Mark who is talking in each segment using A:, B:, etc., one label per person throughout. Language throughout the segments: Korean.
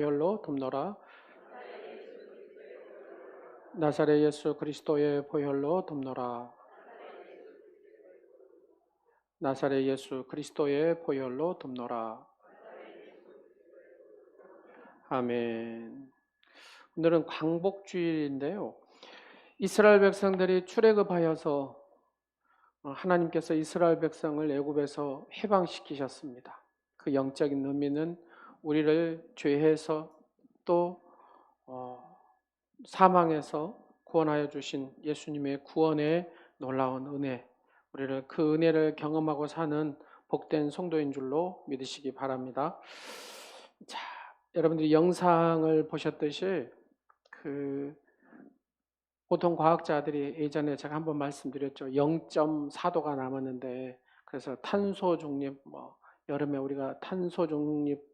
A: 보혈로 돕노라. 나사렛 예수 그리스도의 보혈로 돕노라. 나사렛 예수 그리스도의 보혈로 돕노라. 아멘. 오늘은 광복주일인데요. 이스라엘 백성들이 출애굽하여서 하나님께서 이스라엘 백성을 애굽에서 해방시키셨습니다. 그 영적인 의미는 우리를 죄에서 또 사망에서 구원하여 주신 예수님의 구원의 놀라운 은혜, 우리를 그 은혜를 경험하고 사는 복된 성도인 줄로 믿으시기 바랍니다. 자, 여러분들이 영상을 보셨듯이 보통 과학자들이 예전에 제가 한번 말씀드렸죠. 0.4도가 남았는데, 그래서 탄소 중립, 여름에 우리가 탄소 중립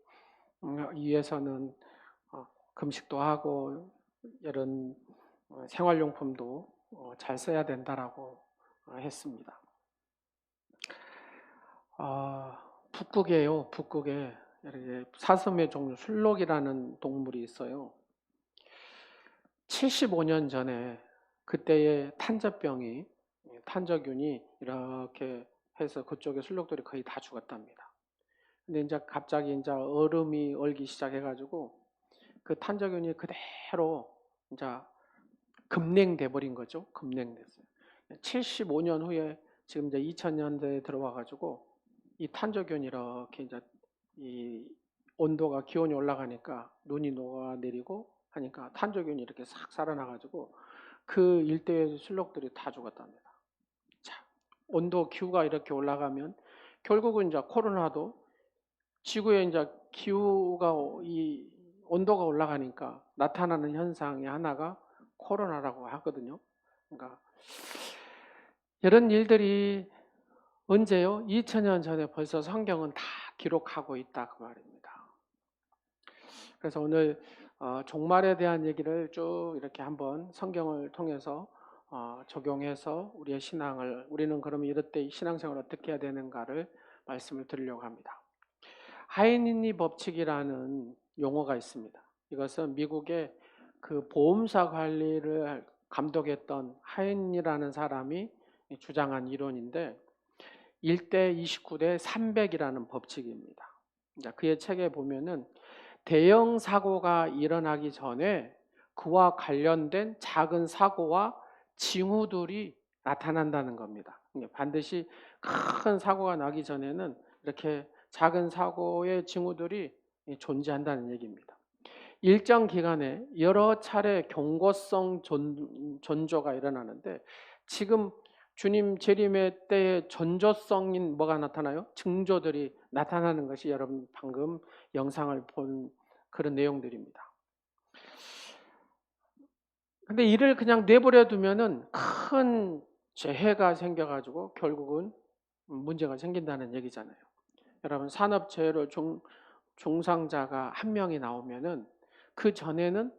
A: 위해서는 금식도 하고 이런 생활용품도 잘 써야 된다라고 했습니다. 북극에요. 북극에 이렇게 사슴의 종류 술록이라는 동물이 있어요. 75년 전에 그때의 탄저균이 이렇게 해서 그쪽의 술록들이 거의 다 죽었답니다. 근데 이제 갑자기 이제 얼음이 얼기 시작해가지고 그 탄저균이 그대로 이제 급냉돼 버린 거죠. 급냉됐어요. 75년 후에 지금 이제 2000년대에 들어와가지고 이 탄저균이 이렇게 이제 이 온도가 기온이 올라가니까 눈이 녹아내리고 하니까 탄저균이 이렇게 싹 살아나가지고 그 일대의 술록들이 다 죽었답니다. 자, 온도 기후가 이렇게 올라가면 결국은 이제 코로나도 지구에 이제 기후가 이 온도가 올라가니까 나타나는 현상이 하나가 코로나라고 하거든요. 그러니까 이런 일들이 언제요? 2000년 전에 벌써 성경은 다 기록하고 있다 그 말입니다. 그래서 오늘 종말에 대한 얘기를 쭉 이렇게 한번 성경을 통해서 적용해서 우리의 우리는 그러면 이럴 때 신앙생활을 어떻게 해야 되는가를 말씀을 드리려고 합니다. 하이니니 법칙이라는 용어가 있습니다. 이것은 미국의 그 보험사 관리를 감독했던 하이니라는 사람이 주장한 이론인데 1대 29대 300이라는 법칙입니다. 그의 책에 보면은 대형 사고가 일어나기 전에 그와 관련된 작은 사고와 징후들이 나타난다는 겁니다. 반드시 큰 사고가 나기 전에는 이렇게 작은 사고의 징후들이 존재한다는 얘기입니다. 일정 기간에 여러 차례 경고성 전조가 일어나는데 지금 주님 재림의 때에 전조성인 뭐가 나타나요? 징조들이 나타나는 것이 여러분 방금 영상을 본 그런 내용들입니다. 근데 이를 그냥 내버려 두면은 큰 재해가 생겨가지고 결국은 문제가 생긴다는 얘기잖아요. 여러분 산업재해로 중상자가 한 명이 나오면은 그 전에는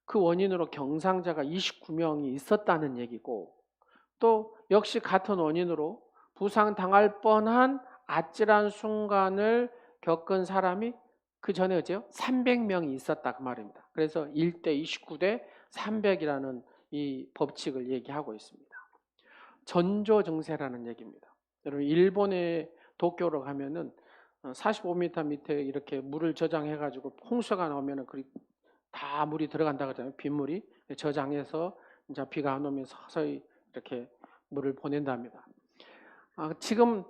A: 그 원인으로 경상자가 29명이 있었다는 얘기고 또 역시 같은 원인으로 부상당할 뻔한 아찔한 순간을 겪은 사람이 그 전에 어째요? 300명이 있었다 그 말입니다. 그래서 1대 29대 300이라는 이 법칙을 얘기하고 있습니다. 전조 증세라는 얘기입니다. 여러분 일본의 도쿄로 가면은 45m 밑에 이렇게 물을 저장해 가지고 홍수가 나오면은 다 물이 들어간다 그러잖아요. 빗물이 저장해서 이제 비가 안 오면 서서히 이렇게 물을 보낸답니다. 지금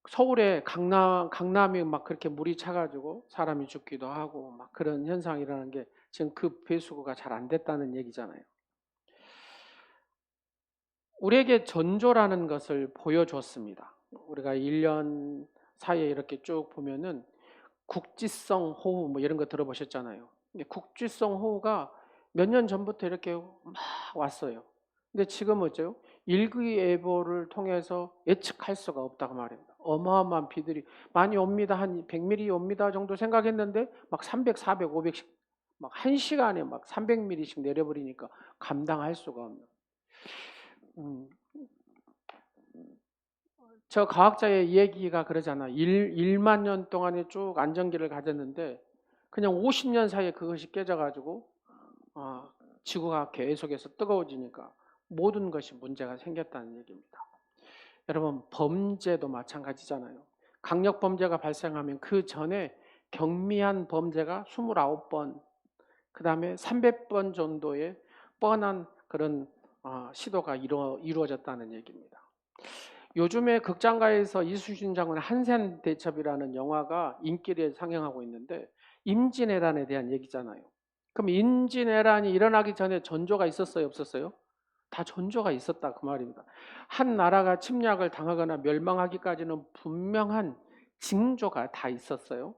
A: 서울에 강남이 막 그렇게 물이 차가지고 사람이 죽기도 하고 막 그런 현상이라는 게 지금 그 배수구가 잘 안 됐다는 얘기잖아요. 우리에게 전조라는 것을 보여줬습니다. 우리가 1년 사이에 이렇게 쭉 보면은 국지성 호우 뭐 이런 거 들어보셨잖아요. 근데 국지성 호우가 몇 년 전부터 이렇게 막 왔어요. 근데 지금 어째요? 일기예보를 통해서 예측할 수가 없다고 말입니다. 어마어마한 비들이 많이 옵니다. 한 100mm 옵니다 정도 생각했는데 막 300, 400, 500씩 막 1시간에 막 300mm씩 내려버리니까 감당할 수가 없는. 저 과학자의 얘기가 그러잖아. 1만 년 동안에 쭉 안정기를 가졌는데 그냥 50년 사이에 그것이 깨져가지고 지구가 계속해서 뜨거워지니까 모든 것이 문제가 생겼다는 얘기입니다. 여러분, 범죄도 마찬가지잖아요. 강력 범죄가 발생하면 그 전에 경미한 범죄가 29번, 그 다음에 300번 정도의 뻔한 그런 시도가 이루어졌다는 얘기입니다. 요즘에 극장가에서 이순신 장군 한센대첩이라는 영화가 인기를 상영하고 있는데 임진왜란에 대한 얘기잖아요. 그럼 임진왜란이 일어나기 전에 전조가 있었어요, 없었어요? 다 전조가 있었다 그 말입니다. 한 나라가 침략을 당하거나 멸망하기까지는 분명한 징조가 다 있었어요.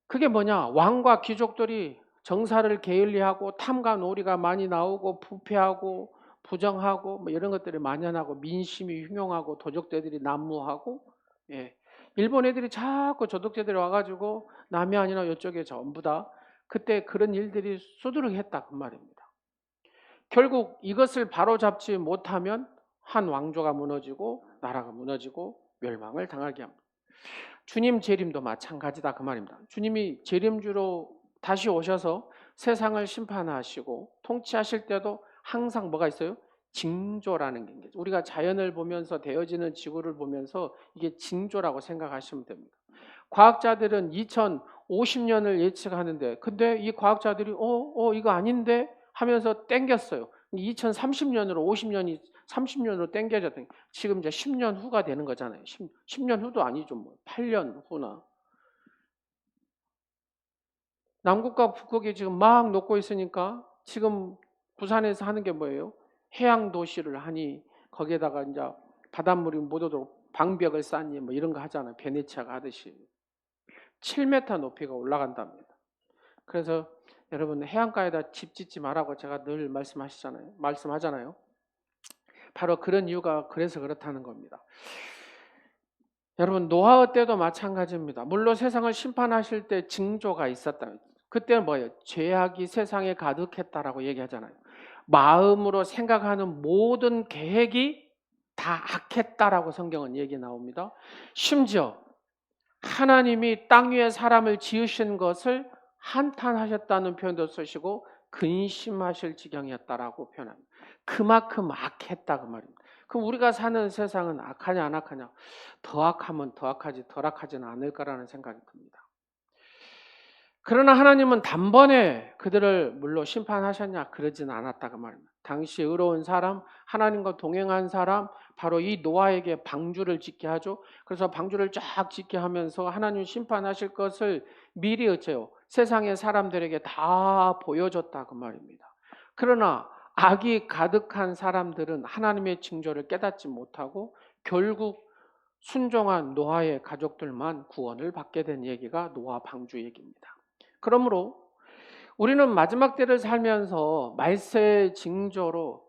A: 그게 뭐냐? 왕과 귀족들이 정사를 게을리하고 탐과 놀이가 많이 나오고 부패하고 부정하고 뭐 이런 것들이 만연하고 민심이 흉흉하고 도적들이 난무하고, 일본 애들이 자꾸 도적들이 와가지고 남이 아니라 이쪽에 전부 다 그때 그런 일들이 수두룩했다 그 말입니다. 결국 이것을 바로잡지 못하면 한 왕조가 무너지고 나라가 무너지고 멸망을 당하게 합니다. 주님 재림도 마찬가지다 그 말입니다. 주님이 재림주로 다시 오셔서 세상을 심판하시고 통치하실 때도 항상 뭐가 있어요? 징조라는 게 있죠. 우리가 자연을 보면서 되어지는 지구를 보면서 이게 징조라고 생각하시면 됩니다. 과학자들은 2050년을 예측하는데 근데 이 과학자들이 이거 아닌데 하면서 땡겼어요. 2030년으로 50년이 30년으로 땡겨졌더니 지금 이제 10년 후가 되는 거잖아요. 10년 후도 아니죠. 뭐 8년 후나. 남극과 북극이 지금 막 녹고 있으니까 지금 부산에서 하는 게 뭐예요? 해양 도시를 하니 거기에다가 이제 바닷물이 못 오도록 방벽을 쌓니 뭐 이런 거 하잖아요. 베네치아가 하듯이. 7m 높이가 올라간답니다. 그래서 여러분 해안가에다 집 짓지 말라고 제가 늘 말씀하잖아요. 바로 그런 이유가 그래서 그렇다는 겁니다. 여러분 노아의 때도 마찬가지입니다. 물론 세상을 심판하실 때 징조가 있었다. 그때는 뭐예요? 죄악이 세상에 가득했다라고 얘기하잖아요. 마음으로 생각하는 모든 계획이 다 악했다라고 성경은 얘기 나옵니다. 심지어 하나님이 땅 위에 사람을 지으신 것을 한탄하셨다는 표현도 쓰시고 근심하실 지경이었다라고 표현합니다. 그만큼 악했다 그 말입니다. 그럼 우리가 사는 세상은 악하냐 안 악하냐? 더 악하면 더 악하지 덜 악하지는 않을까라는 생각이 듭니다. 그러나 하나님은 단번에 그들을 물로 심판하셨냐? 그러지는 않았다 그 말입니다. 당시 의로운 사람, 하나님과 동행한 사람, 바로 이 노아에게 방주를 짓게 하죠. 그래서 방주를 쫙 짓게 하면서 하나님 심판하실 것을 미리 어째요? 세상의 사람들에게 다 보여줬다 그 말입니다. 그러나 악이 가득한 사람들은 하나님의 징조를 깨닫지 못하고 결국 순종한 노아의 가족들만 구원을 받게 된 얘기가 노아 방주 얘기입니다. 그러므로 우리는 마지막 때를 살면서 말세의 징조로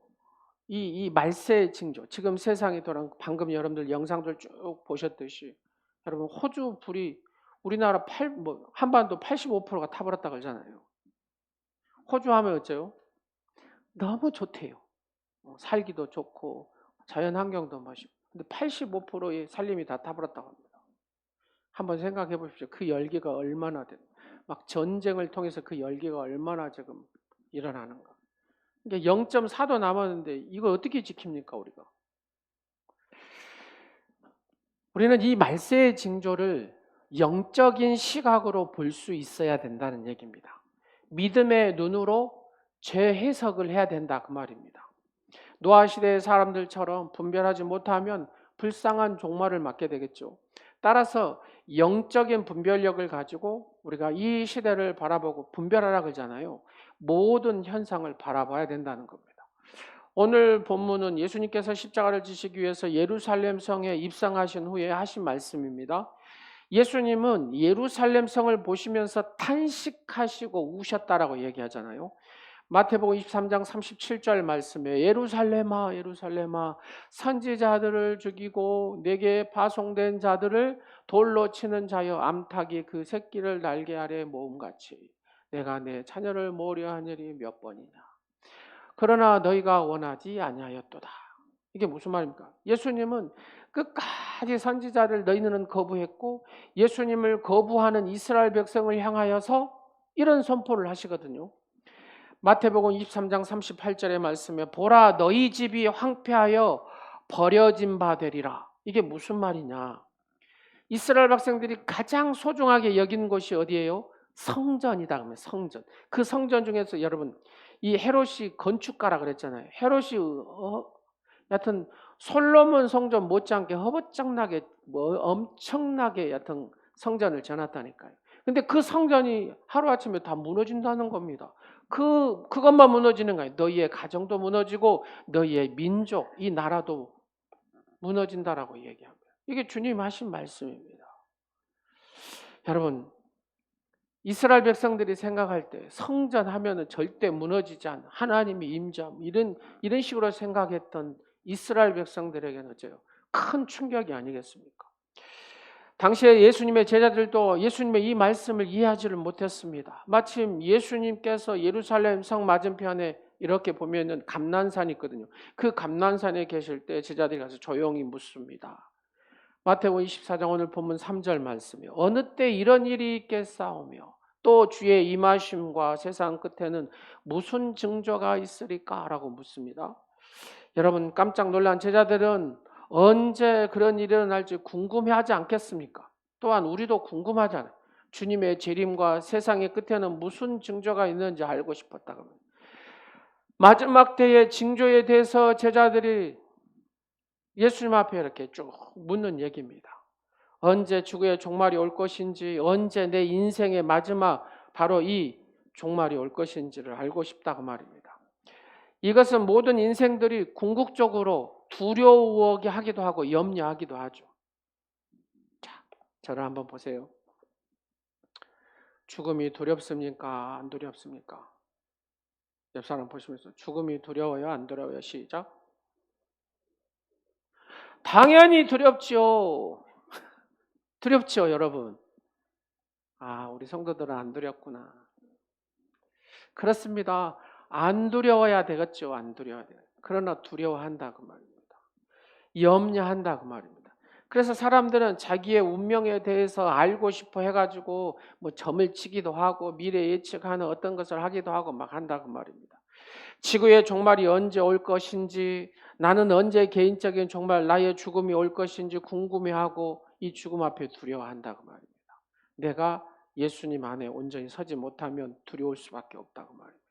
A: 이 말세의 징조, 지금 세상이 돌아가는 방금 여러분들 영상들 쭉 보셨듯이 여러분 호주 불이 우리나라 한반도 85%가 타버렸다 그러잖아요. 호주 하면 어째요? 너무 좋대요. 살기도 좋고 자연 환경도 멋있고. 근데 85%의 살림이 다 타버렸다고 합니다. 한번 생각해 보십시오. 그 열기가 얼마나 막 전쟁을 통해서 그 열기가 얼마나 지금 일어나는가. 그러니까 0.4도 남았는데 이걸 어떻게 지킵니까 우리가? 우리는 이 말세의 징조를 영적인 시각으로 볼 수 있어야 된다는 얘기입니다. 믿음의 눈으로 죄 해석을 해야 된다 그 말입니다. 노아 시대의 사람들처럼 분별하지 못하면 불쌍한 종말을 맞게 되겠죠. 따라서 영적인 분별력을 가지고 우리가 이 시대를 바라보고 분별하라 그러잖아요. 모든 현상을 바라봐야 된다는 겁니다. 오늘 본문은 예수님께서 십자가를 지시기 위해서 예루살렘 성에 입성하신 후에 하신 말씀입니다. 예수님은 예루살렘 성을 보시면서 탄식하시고 우셨다라고 얘기하잖아요. 마태복음 23장 37절 말씀에 예루살렘아 예루살렘아 선지자들을 죽이고 내게 파송된 자들을 돌로 치는 자여 암탉이 그 새끼를 날개 아래 모음같이 내가 내 자녀를 모으려 한 일이 몇 번이냐. 그러나 너희가 원하지 아니하였도다. 이게 무슨 말입니까? 예수님은 끝까지 선지자를 너희는 거부했고 예수님을 거부하는 이스라엘 백성을 향하여서 이런 선포를 하시거든요. 마태복음 23장 38절의 말씀에 보라 너희 집이 황폐하여 버려진 바 되리라. 이게 무슨 말이냐? 이스라엘 백성들이 가장 소중하게 여긴 곳이 어디예요? 성전이다. 그러면 성전. 그 성전 중에서 여러분 이 헤롯이 건축가라 그랬잖아요. 헤롯이 여하튼 솔로몬 성전 못지않게 허벅장나게 엄청나게 여하튼 성전을 지어놨다니까요. 근데 그 성전이 하루아침에 다 무너진다는 겁니다. 그것만 무너지는 거예요. 너희의 가정도 무너지고 너희의 민족, 이 나라도 무너진다라고 얘기합니다. 이게 주님 하신 말씀입니다. 여러분, 이스라엘 백성들이 생각할 때 성전 하면은 절대 무너지지 않는 하나님의 임재함 이런 식으로 생각했던 이스라엘 백성들에게는 어째요? 큰 충격이 아니겠습니까? 당시에 예수님의 제자들도 예수님의 이 말씀을 이해하지를 못했습니다. 마침 예수님께서 예루살렘 성 맞은편에 이렇게 보면은 감난산이 있거든요. 그 감난산에 계실 때 제자들이 가서 조용히 묻습니다. 마태복음 24장 오늘 본문 3절 말씀이 어느 때 이런 일이 있겠사오며 또 주의 임하심과 세상 끝에는 무슨 징조가 있으리까? 라고 묻습니다. 여러분 깜짝 놀란 제자들은 언제 그런 일이 일어날지 궁금해하지 않겠습니까? 또한 우리도 궁금하잖아요. 주님의 재림과 세상의 끝에는 무슨 징조가 있는지 알고 싶었다고 합니다. 마지막 때의 징조에 대해서 제자들이 예수님 앞에 이렇게 쭉 묻는 얘기입니다. 언제 주의 종말이 올 것인지, 언제 내 인생의 마지막 바로 이 종말이 올 것인지를 알고 싶다고 말입니다. 이것은 모든 인생들이 궁극적으로 두려워하기도 하고 염려하기도 하죠. 자, 저를 한번 보세요. 죽음이 두렵습니까? 안 두렵습니까? 옆 사람 보시면서 죽음이 두려워요? 안 두려워요? 시작. 당연히 두렵죠. 두렵죠, 여러분. 아, 우리 성도들은 안 두렵구나. 그렇습니다. 안 두려워야 되겠죠. 안 두려워야 돼요. 그러나 두려워한다 그 말입니다. 염려한다 그 말입니다. 그래서 사람들은 자기의 운명에 대해서 알고 싶어 해가지고 뭐 점을 치기도 하고 미래 예측하는 어떤 것을 하기도 하고 막 한다 그 말입니다. 지구의 종말이 언제 올 것인지, 나는 언제 개인적인 종말 나의 죽음이 올 것인지 궁금해하고 이 죽음 앞에 두려워한다 그 말입니다. 내가 예수님 안에 온전히 서지 못하면 두려울 수밖에 없다고 말입니다.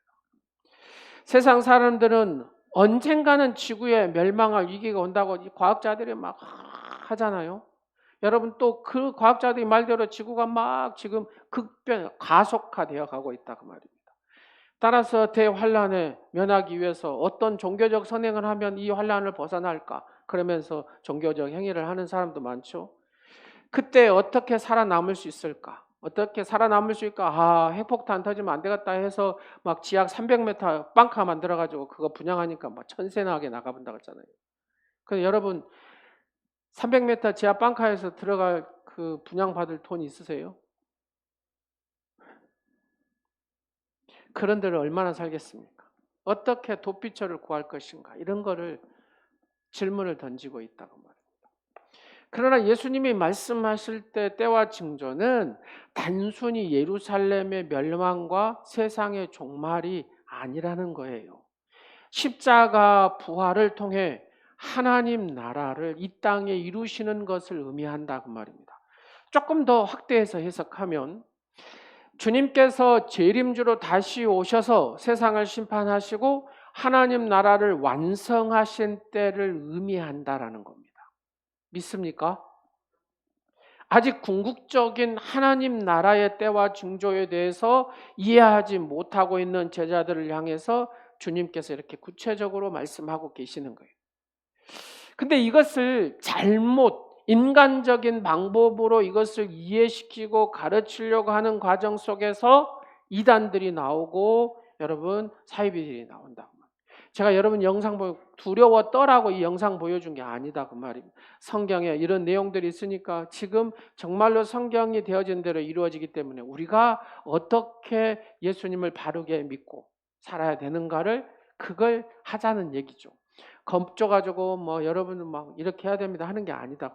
A: 세상 사람들은 언젠가는 지구의 멸망할 위기가 온다고 과학자들이 막 하잖아요. 여러분 또 그 과학자들이 말대로 지구가 막 지금 가속화되어 가고 있다고 말입니다. 따라서 대환란에 면하기 위해서 어떤 종교적 선행을 하면 이 환란을 벗어날까? 그러면서 종교적 행위를 하는 사람도 많죠. 그때 어떻게 살아남을 수 있을까? 어떻게 살아남을 수 있을까? 아, 핵폭탄 터지면 안 되겠다 해서 막 지하 300m 빵카 만들어가지고 그거 분양하니까 막 천세나게 나가본다고 했잖아요. 그래서 여러분 300m 지하 빵카에서 들어갈 그 분양받을 돈 있으세요? 그런 데를 얼마나 살겠습니까? 어떻게 도피처를 구할 것인가? 이런 거를 질문을 던지고 있다고 말합니다. 그러나 예수님이 말씀하실 때 때와 징조는 단순히 예루살렘의 멸망과 세상의 종말이 아니라는 거예요. 십자가 부활을 통해 하나님 나라를 이 땅에 이루시는 것을 의미한다고 말입니다. 조금 더 확대해서 해석하면 주님께서 재림주로 다시 오셔서 세상을 심판하시고 하나님 나라를 완성하신 때를 의미한다라는 겁니다. 믿습니까? 아직 궁극적인 하나님 나라의 때와 징조에 대해서 이해하지 못하고 있는 제자들을 향해서 주님께서 이렇게 구체적으로 말씀하고 계시는 거예요. 근데 이것을 인간적인 방법으로 이것을 이해시키고 가르치려고 하는 과정 속에서 이단들이 나오고 여러분 사이비들이 나온다. 제가 여러분 영상 두려워 떠라고 이 영상 보여준 게 아니다 그 말입니다. 성경에 이런 내용들이 있으니까 지금 정말로 성경이 되어진 대로 이루어지기 때문에 우리가 어떻게 예수님을 바르게 믿고 살아야 되는가를 그걸 하자는 얘기죠. 겁줘가지고 뭐 여러분은 막 이렇게 해야 됩니다 하는 게 아니다.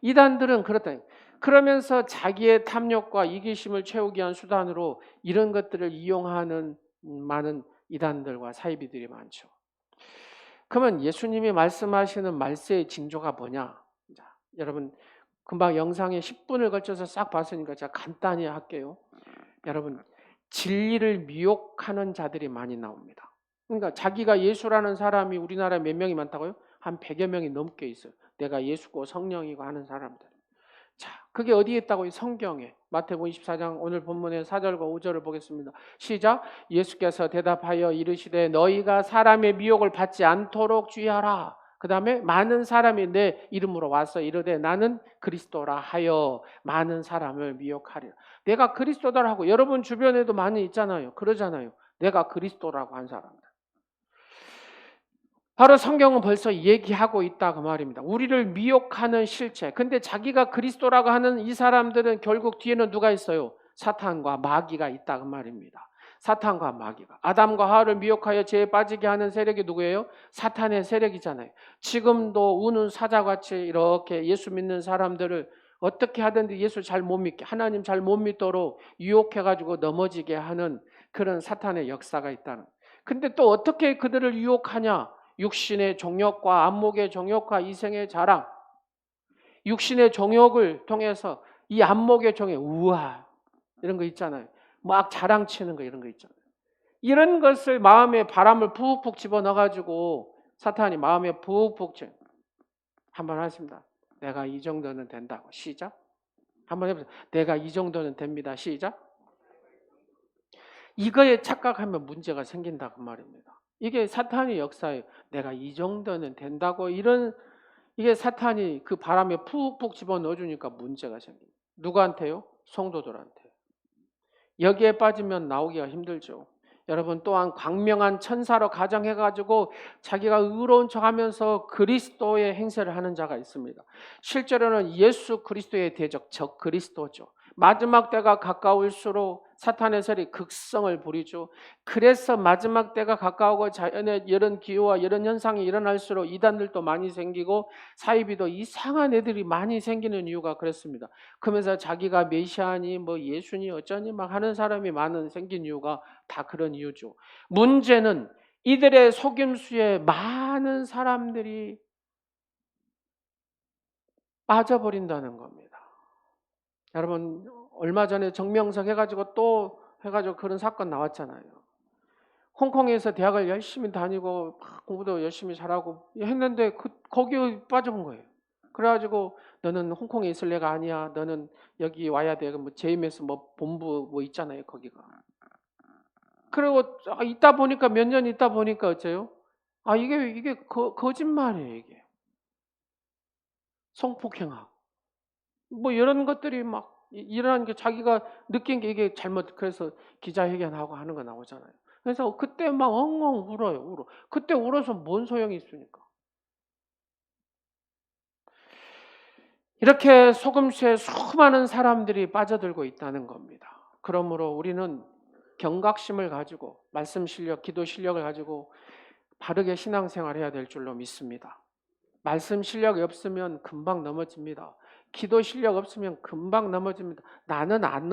A: 이단들은 그렇다. 그러면서 자기의 탐욕과 이기심을 채우기 위한 수단으로 이런 것들을 이용하는 많은 이단들과 사이비들이 많죠. 그러면 예수님이 말씀하시는 말세의 징조가 뭐냐? 자, 여러분 금방 영상에 10분을 걸쳐서 싹 봤으니까 제가 간단히 할게요. 여러분 진리를 미혹하는 자들이 많이 나옵니다. 그러니까 자기가 예수라는 사람이 우리나라에 몇 명이 많다고요? 한 100여 명이 넘게 있어요. 내가 예수고 성령이고 하는 사람들. 자, 그게 어디에 있다고요? 성경에. 마태복음 24장 오늘 본문의 4절과 5절을 보겠습니다. 시작. 예수께서 대답하여 이르시되 너희가 사람의 미혹을 받지 않도록 주의하라. 그 다음에 많은 사람이 내 이름으로 와서 이르되 나는 그리스도라 하여 많은 사람을 미혹하리라. 내가 그리스도다라고 여러분 주변에도 많이 있잖아요. 그러잖아요. 내가 그리스도라고 한 사람들. 바로 성경은 벌써 얘기하고 있다 그 말입니다. 우리를 미혹하는 실체. 근데 자기가 그리스도라고 하는 이 사람들은 결국 뒤에는 누가 있어요? 사탄과 마귀가 있다 그 말입니다. 사탄과 마귀가. 아담과 하와를 미혹하여 죄에 빠지게 하는 세력이 누구예요? 사탄의 세력이잖아요. 지금도 우는 사자같이 이렇게 예수 믿는 사람들을 어떻게 하든지 예수 잘 못 믿게, 하나님 잘 못 믿도록 유혹해가지고 넘어지게 하는 그런 사탄의 역사가 있다는. 근데 또 어떻게 그들을 유혹하냐? 육신의 정욕과 안목의 정욕과 이생의 자랑, 육신의 정욕을 통해서 이 안목의 정욕, 우와 이런 거 있잖아요. 막 자랑치는 거 이런 거 있잖아요. 이런 것을 마음에 바람을 푹푹 집어넣어가지고 사탄이 마음에 푹푹 한번 하십니다. 내가 이 정도는 된다고. 시작. 한번 해보세요. 내가 이 정도는 됩니다. 시작. 이거에 착각하면 문제가 생긴다 그 말입니다. 이게 사탄의 역사예요. 내가 이 정도는 된다고 이게 사탄이 그 바람에 푹푹 집어넣어주니까 문제가 생깁니다. 누구한테요? 성도들한테. 여기에 빠지면 나오기가 힘들죠. 여러분 또한 광명한 천사로 가정해가지고 자기가 의로운 척하면서 그리스도의 행세를 하는 자가 있습니다. 실제로는 예수 그리스도의 대적 적 그리스도죠. 마지막 때가 가까울수록 사탄의 세력이 극성을 부리죠. 그래서 마지막 때가 가까우고 자연의 이런 기후와 이런 현상이 일어날수록 이단들도 많이 생기고 사이비도 이상한 애들이 많이 생기는 이유가 그렇습니다. 그러면서 자기가 메시아니 뭐 예수니 어쩌니 막 하는 사람이 많은 생긴 이유가 다 그런 이유죠. 문제는 이들의 속임수에 많은 사람들이 빠져버린다는 겁니다. 여러분 얼마 전에 정명석 해가지고 또 해가지고 그런 사건 나왔잖아요. 홍콩에서 대학을 열심히 다니고 공부도 열심히 잘하고 했는데 거기에 빠져본 거예요. 그래가지고 너는 홍콩에 있을 애가 아니야. 너는 여기 와야 돼. 뭐 JMS 뭐 본부 뭐 있잖아요. 거기가. 그리고 있다 보니까 몇 년 있다 보니까 어째요? 이게 거짓말이에요. 이게 성폭행하고 뭐 이런 것들이 막 일어난 게 자기가 느낀 게 이게 잘못 그래서 기자회견하고 하는 거 나오잖아요. 그래서 그때 막 엉엉 울어요. 울어. 그때 울어서 뭔 소용이 있습니까? 이렇게 속임수에 수많은 사람들이 빠져들고 있다는 겁니다. 그러므로 우리는 경각심을 가지고 말씀 실력, 기도 실력을 가지고 바르게 신앙생활 해야 될 줄로 믿습니다. 말씀 실력이 없으면 금방 넘어집니다. 기도 실력 없으면 금방 넘어집니다. 나는 안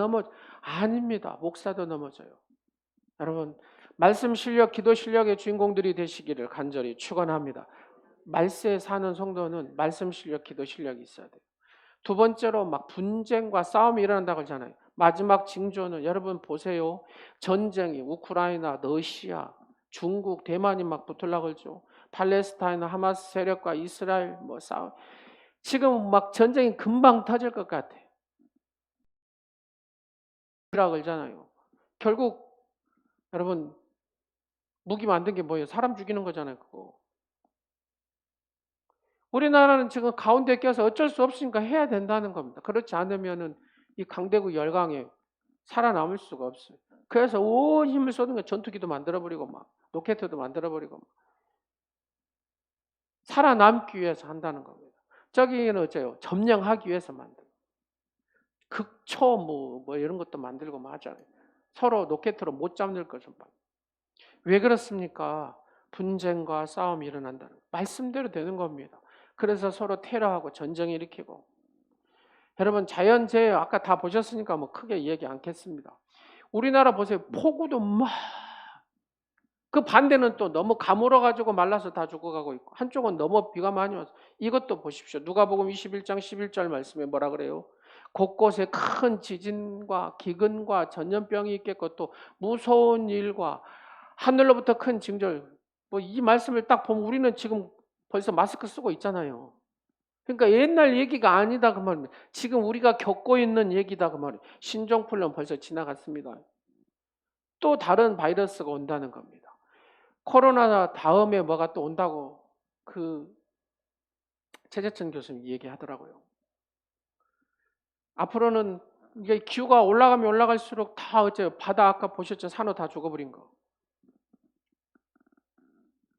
A: 아닙니다. 목사도 넘어져요. 여러분 말씀 실력, 기도 실력의 주인공들이 되시기를 간절히 축원합니다. 말세에 사는 성도는 말씀 실력, 기도 실력이 있어야 돼요. 두 번째로 막 분쟁과 싸움이 일어난다고 하잖아요. 마지막 징조는 여러분 보세요. 전쟁이 우크라이나, 러시아, 중국, 대만이 막 붙으려고 그러죠. 팔레스타인, 하마스 세력과 이스라엘 뭐 싸움. 지금 막 전쟁이 금방 터질 것 같아요. 이라고 그러잖아요. 결국 여러분 무기 만든 게 뭐예요? 사람 죽이는 거잖아요. 그거. 우리나라는 지금 가운데 껴서 어쩔 수 없으니까 해야 된다는 겁니다. 그렇지 않으면은 이 강대국 열강에 살아남을 수가 없어요. 그래서 온 힘을 쏟은 거 전투기도 만들어버리고 막 로켓도 만들어버리고 막 살아남기 위해서 한다는 겁니다. 저기는 어째요? 점령하기 위해서 만들고 극초 뭐 이런 것도 만들고 막 하잖아요. 서로 로켓으로 못 잡는 것을 왜 그렇습니까? 분쟁과 싸움이 일어난다는 말씀대로 되는 겁니다. 그래서 서로 테러하고 전쟁 일으키고. 여러분 자연재해 아까 다 보셨으니까 뭐 크게 얘기 않겠습니다. 우리나라 보세요. 폭우도 막 그 반대는 또 너무 가물어가지고 말라서 다 죽어가고 있고 한쪽은 너무 비가 많이 와서 이것도 보십시오. 누가복음 21장 11절 말씀에 뭐라 그래요? 곳곳에 큰 지진과 기근과 전염병이 있겠고 또 무서운 일과 하늘로부터 큰 징절. 뭐 이 말씀을 딱 보면 우리는 지금 벌써 마스크 쓰고 있잖아요. 그러니까 옛날 얘기가 아니다 그 말입니다. 지금 우리가 겪고 있는 얘기다 그 말이에요. 신종플루는 벌써 지나갔습니다. 또 다른 바이러스가 온다는 겁니다. 코로나 다음에 뭐가 또 온다고 그 최재천 교수님 얘기하더라고요. 앞으로는 이게 기후가 올라가면 올라갈수록 다 어째 바다 아까 보셨죠? 산호 다 죽어버린 거.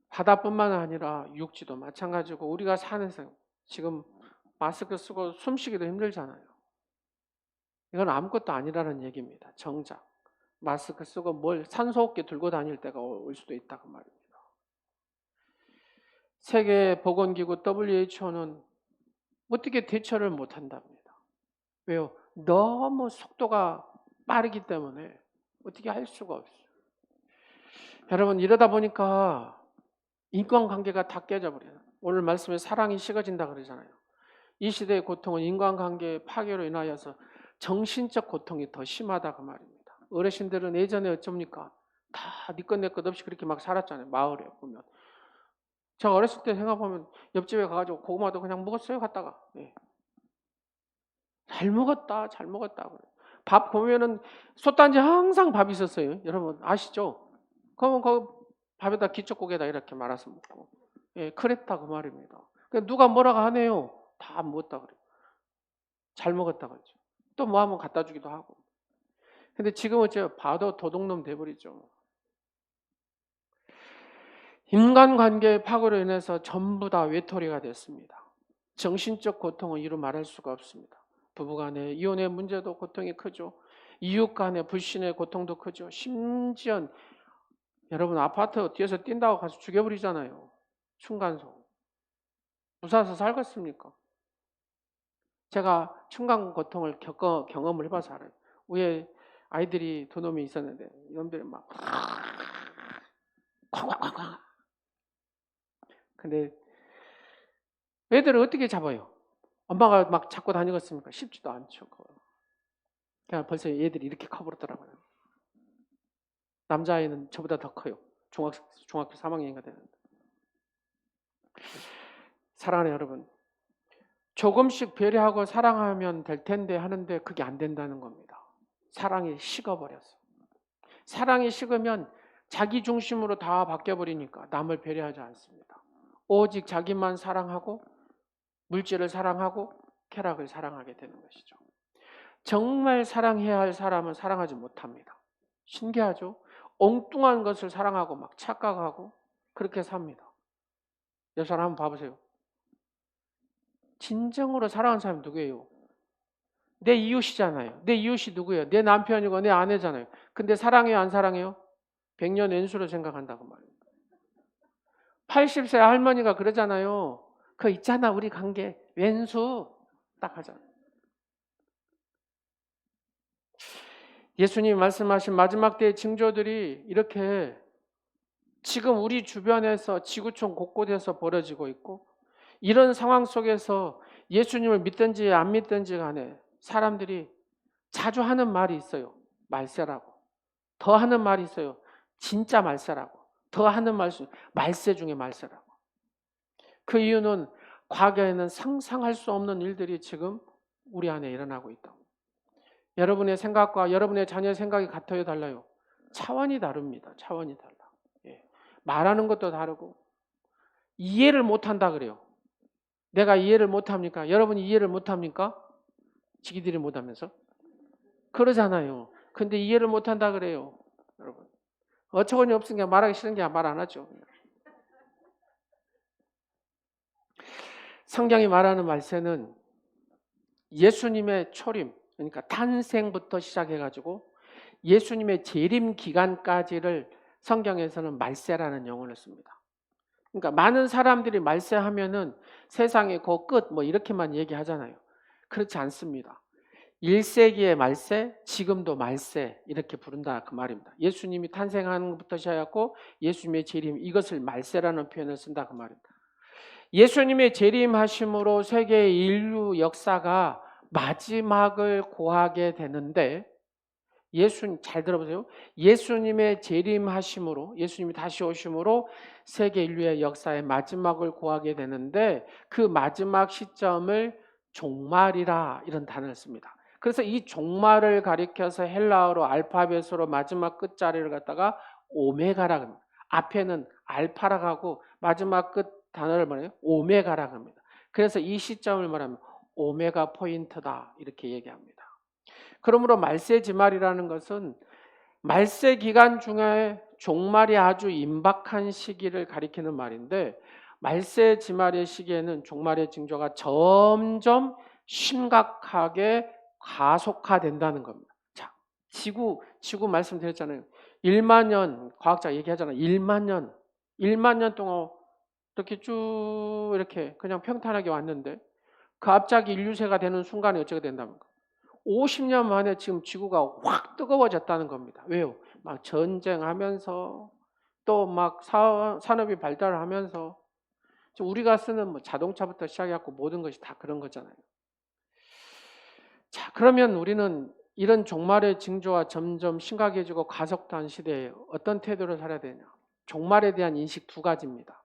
A: 바다뿐만 아니라 육지도 마찬가지고 우리가 산에서 지금 마스크 쓰고 숨쉬기도 힘들잖아요. 이건 아무것도 아니라는 얘기입니다. 정작 마스크 쓰고 뭘 산소호흡기 들고 다닐 때가 올 수도 있다 그 말입니다. 세계보건기구 WHO는 어떻게 대처를 못한답니다. 왜요? 너무 속도가 빠르기 때문에 어떻게 할 수가 없어요. 여러분 이러다 보니까 인간관계가 다 깨져버려요. 오늘 말씀에 사랑이 식어진다 그러잖아요. 이 시대의 고통은 인간관계 파괴로 인하여서 정신적 고통이 더 심하다 그 말입니다. 어르신들은 예전에 어쩝니까? 다 네 것 내 것 없이 그렇게 막 살았잖아요. 마을에 보면. 제가 어렸을 때 생각하면 옆집에 가가지고 고구마도 그냥 먹었어요. 갔다가. 네. 잘 먹었다. 잘 먹었다. 밥 보면은 솥단지 항상 밥이 있었어요. 여러분 아시죠? 그러면 그 밥에다 기초국에다 이렇게 말아서 먹고. 예, 그랬다 그 말입니다. 그러니까 누가 뭐라고 하네요. 다 먹었다 그래요. 잘 먹었다 그러죠. 또 뭐 하면 갖다 주기도 하고. 근데 지금은 제가 봐도 도둑놈 돼버리죠. 인간관계의 파괴로 인해서 전부 다 외톨이가 됐습니다. 정신적 고통은 이루 말할 수가 없습니다. 부부간의 이혼의 문제도 고통이 크죠. 이웃 간의 불신의 고통도 크죠. 심지어 여러분 아파트 뒤에서 뛴다고 가서 죽여버리잖아요. 층간소음. 무사해서 살겠습니까? 제가 층간 고통을 경험을 해봐서 알아요. 위에 아이들이 두 놈이 있었는데 이놈들이 막 쾅쾅쾅쾅. 근데 애들을 어떻게 잡아요? 엄마가 막 잡고 다니겠습니까? 쉽지도 않죠. 그냥 벌써 애들이 이렇게 커버렸더라고요. 남자아이는 저보다 더 커요. 중학교 3학년인가 되는데. 사랑하는 여러분, 조금씩 배려하고 사랑하면 될 텐데 하는데 그게 안 된다는 겁니다. 사랑이 식어버렸어. 사랑이 식으면 자기 중심으로 다 바뀌어버리니까 남을 배려하지 않습니다. 오직 자기만 사랑하고 물질을 사랑하고 쾌락을 사랑하게 되는 것이죠. 정말 사랑해야 할 사람은 사랑하지 못합니다. 신기하죠? 엉뚱한 것을 사랑하고 막 착각하고 그렇게 삽니다. 옆 사람 한번 봐보세요. 진정으로 사랑하는 사람이 누구예요? 내 이웃이잖아요. 내 이웃이 누구예요? 내 남편이고 내 아내잖아요. 근데 사랑해요? 안 사랑해요? 백년 왼수로 생각한다고 말이에요. 80세 할머니가 그러잖아요. 그거 있잖아 우리 관계 왼수 딱 하잖아요. 예수님이 말씀하신 마지막 때의 징조들이 이렇게 지금 우리 주변에서 지구촌 곳곳에서 벌어지고 있고 이런 상황 속에서 예수님을 믿든지 안 믿든지 간에 사람들이 자주 하는 말이 있어요. 말세라고. 더 하는 말이 있어요. 진짜 말세라고. 더 하는 말세 중에 말세라고. 그 이유는 과거에는 상상할 수 없는 일들이 지금 우리 안에 일어나고 있다고. 여러분의 생각과 여러분의 자녀의 생각이 같아요, 달라요? 차원이 다릅니다. 차원이 달라. 예. 말하는 것도 다르고 이해를 못한다 그래요. 내가 이해를 못합니까? 여러분이 이해를 못합니까? 지기들이 못하면서? 그러잖아요. 근데 이해를 못한다 그래요. 여러분 어처구니 없으니까 말하기 싫은 게 말 안 하죠. 성경이 말하는 말세는 예수님의 초림, 그러니까 탄생부터 시작해가지고 예수님의 재림 기간까지를 성경에서는 말세라는 용어를 씁니다. 그러니까 많은 사람들이 말세하면은 세상의 그 끝 뭐 이렇게만 얘기하잖아요. 그렇지 않습니다. 1세기의 말세, 지금도 말세 이렇게 부른다 그 말입니다. 예수님이 탄생하는 것부터 시작하고 예수님의 재림 이것을 말세라는 표현을 쓴다 그 말입니다. 예수님의 재림하심으로 세계 인류 역사가 마지막을 고하게 되는데 잘 들어보세요. 예수님의 재림하심으로 예수님이 다시 오심으로 세계 인류의 역사의 마지막을 고하게 되는데 그 마지막 시점을 종말이라 이런 단어를 씁니다. 그래서 이 종말을 가리켜서 헬라어로 알파벳으로 마지막 끝자리를 갖다가 오메가라고 합니다. 앞에는 알파라고 하고 마지막 끝 단어를 뭐래요? 오메가라고 합니다. 그래서 이 시점을 말하면 오메가 포인트다 이렇게 얘기합니다. 그러므로 말세지말이라는 것은 말세 기간 중에 종말이 아주 임박한 시기를 가리키는 말인데 말세지말의 시기에는 종말의 징조가 점점 심각하게 가속화된다는 겁니다. 자, 지구 말씀드렸잖아요. 1만 년 과학자 얘기하잖아요. 1만 년 동안 이렇게 쭉 이렇게 그냥 평탄하게 왔는데 갑자기 인류세가 되는 순간에 어떻게 된답니까? 50년 만에 지금 지구가 확 뜨거워졌다는 겁니다. 왜요? 막 전쟁하면서 또 막 산업이 발달하면서 우리가 쓰는 뭐 자동차부터 시작해갖고 모든 것이 다 그런 거잖아요. 자, 그러면 우리는 이런 종말의 징조가 점점 심각해지고 가속도한 시대에 어떤 태도를 살아야 되냐? 종말에 대한 인식 두 가지입니다.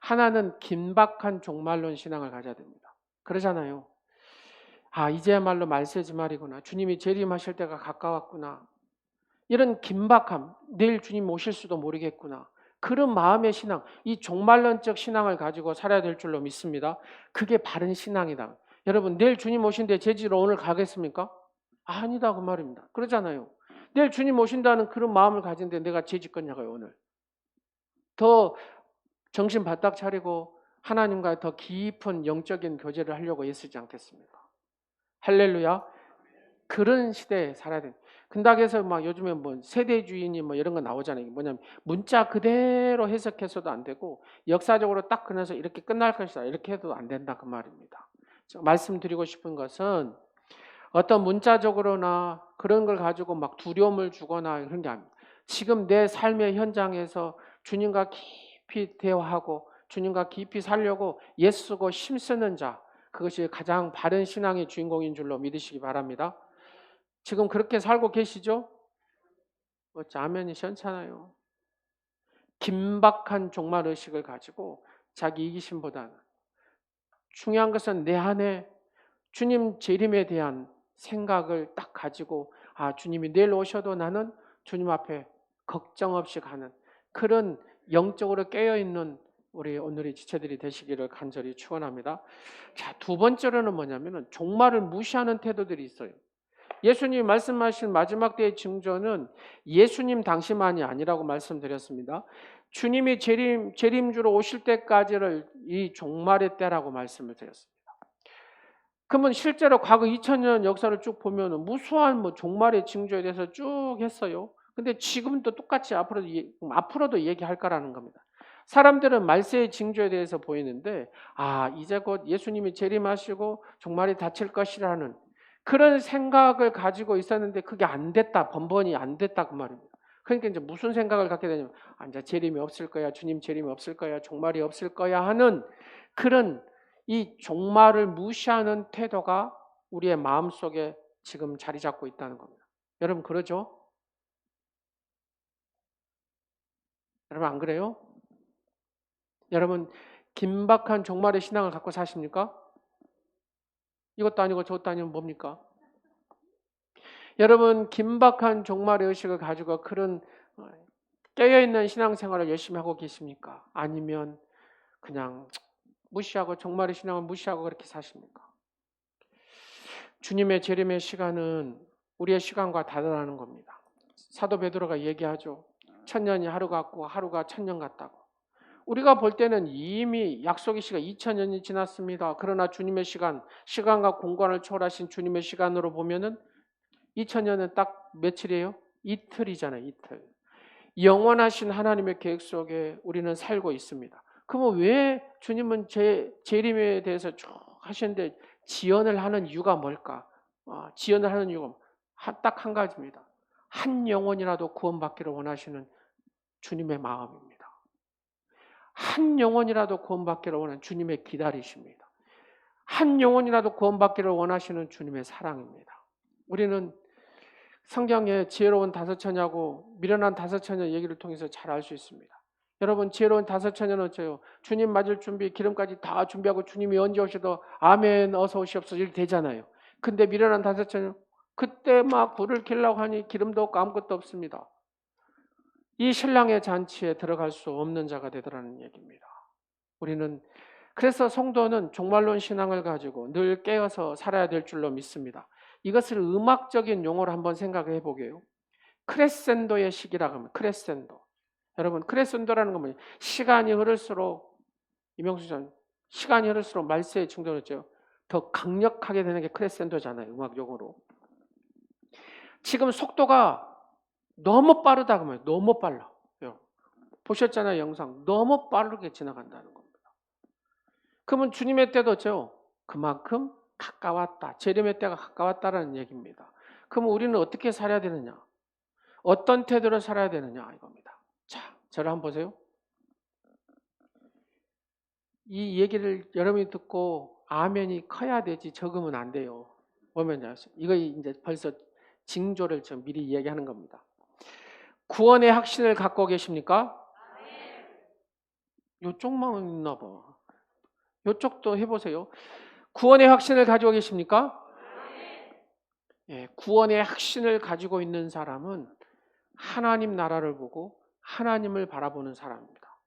A: 하나는 긴박한 종말론 신앙을 가져야 됩니다. 그러잖아요. 아, 이제야말로 말세지말이구나. 주님이 재림하실 때가 가까웠구나. 이런 긴박함, 내일 주님 오실 수도 모르겠구나. 그런 마음의 신앙, 이 종말론적 신앙을 가지고 살아야 될 줄로 믿습니다. 그게 바른 신앙이다. 여러분, 내일 주님 오신데 제지로 오늘 가겠습니까? 아니다 그 말입니다. 그러잖아요. 내일 주님 오신다는 그런 마음을 가진데 내가 제지 껐냐고요 오늘. 더 정신 바짝 차리고 하나님과 더 깊은 영적인 교제를 하려고 애쓰지 않겠습니까? 할렐루야. 그런 시대에 살아야 돼. 근다해서 막 요즘에 뭐 세대주의니 뭐 이런 거 나오잖아요. 뭐냐면 문자 그대로 해석해서도 안 되고 역사적으로 딱 그래서 이렇게 끝날 것이다. 이렇게 해도 안 된다 그 말입니다. 말씀드리고 싶은 것은 어떤 문자적으로나 그런 걸 가지고 막 두려움을 주거나 그런 게 아닙니다. 지금 내 삶의 현장에서 주님과 깊이 대화하고 주님과 깊이 살려고 애쓰고 힘쓰는 자, 그것이 가장 바른 신앙의 주인공인 줄로 믿으시기 바랍니다. 지금 그렇게 살고 계시죠? 아멘이 시원찮아요. 긴박한 종말의식을 가지고 자기 이기심보다는 중요한 것은 내 안에 주님 재림에 대한 생각을 딱 가지고 아, 주님이 내일 오셔도 나는 주님 앞에 걱정 없이 가는 그런 영적으로 깨어있는 우리 오늘의 지체들이 되시기를 간절히 축원합니다. 자, 두 번째로는 뭐냐면은 종말을 무시하는 태도들이 있어요. 예수님이 말씀하신 마지막 때의 징조는 예수님 당시만이 아니라고 말씀드렸습니다. 주님이 재림주로 오실 때까지를 이 종말의 때라고 말씀을 드렸습니다. 그러면 실제로 과거 2000년 역사를 쭉 보면 무수한 뭐 종말의 징조에 대해서 쭉 했어요. 근데 지금도 똑같이 앞으로도 얘기할 거라는 겁니다. 사람들은 말세의 징조에 대해서 보이는데 아, 이제 곧 예수님이 재림하시고 종말이 닥칠 것이라는 그런 생각을 가지고 있었는데 그게 안 됐다. 번번이 안 됐다 그 말입니다. 그러니까 이제 무슨 생각을 갖게 되냐면 아, 이제 재림이 없을 거야. 주님 재림이 없을 거야. 종말이 없을 거야 하는 그런 이 종말을 무시하는 태도가 우리의 마음속에 지금 자리 잡고 있다는 겁니다. 여러분 그러죠? 여러분 안 그래요? 여러분 긴박한 종말의 신앙을 갖고 사십니까? 이것도 아니고 저것도 아니면 뭡니까? 여러분 긴박한 종말의 의식을 가지고 그런 깨어있는 신앙생활을 열심히 하고 계십니까? 아니면 그냥 무시하고 종말의 신앙을 무시하고 그렇게 사십니까? 주님의 재림의 시간은 우리의 시간과 다르다는 겁니다. 사도 베드로가 얘기하죠. 1000년이 하루 같고 하루가 1000년 같다고. 우리가 볼 때는 이미 약속의 시간 2000년이 지났습니다. 그러나 주님의 시간과 공간을 초월하신 주님의 시간으로 보면은 2000년은 딱 며칠이에요? 이틀이잖아요. 이틀. 영원하신 하나님의 계획 속에 우리는 살고 있습니다. 그러면 왜 주님은 재림에 대해서 쭉 하시는데 지연을 하는 이유가 뭘까? 지연을 하는 이유가 딱 한 가지입니다. 한 영혼이라도 구원받기를 원하시는 주님의 마음입니다. 한 영혼이라도 구원받기를 원하는 주님의 기다리십니다. 한 영혼이라도 구원받기를 원하시는 주님의 사랑입니다. 우리는 성경에 지혜로운 다섯 처녀하고 미련한 다섯 처녀 얘기를 통해서 잘 알 수 있습니다. 여러분, 지혜로운 다섯 처녀는 어째요? 주님 맞을 준비, 기름까지 다 준비하고 주님이 언제 오셔도 아멘 어서 오시옵소서 이렇게 되잖아요. 근데 미련한 다섯 처녀 그때 막 불을 켜려고 하니 기름도 없고 아무것도 없습니다. 이 신랑의 잔치에 들어갈 수 없는 자가 되더라는 얘기입니다. 우리는 그래서 성도는 종말론 신앙을 가지고 늘 깨어서 살아야 될 줄로 믿습니다. 이것을 음악적인 용어로 한번 생각해 보게요. 크레센도의 시기라고 하면 크레센도. 여러분, 크레센도라는 건 뭐예요? 시간이 흐를수록 이명수 전 시간이 흐를수록 말세의 충돌했죠. 더 강력하게 되는 게 크레센도잖아요. 음악 용어로. 지금 속도가 너무 빠르다 그러면 너무 빨라. 보셨잖아요, 영상. 너무 빠르게 지나간다는 겁니다. 그러면 주님의 때도 어째요? 그만큼 가까웠다. 재림의 때가 가까웠다라는 얘기입니다. 그럼 우리는 어떻게 살아야 되느냐? 어떤 태도로 살아야 되느냐 이겁니다. 자, 저를 한번 보세요. 이 얘기를 여러분이 듣고 아멘이 커야 되지 적으면 안 돼요. 보면요, 이거 이제 벌써 징조를 좀 미리 이야기하는 겁니다. 구원의 확신을 갖고 계십니까? 요쪽만 있나 봐. 요쪽도 해보세요. 구원의 확신을 가지고 계십니까? 예, 구원의 확신을 가지고 있는 사람은 하나님 나라를 보고 하나님을 바라보는 사람입니다.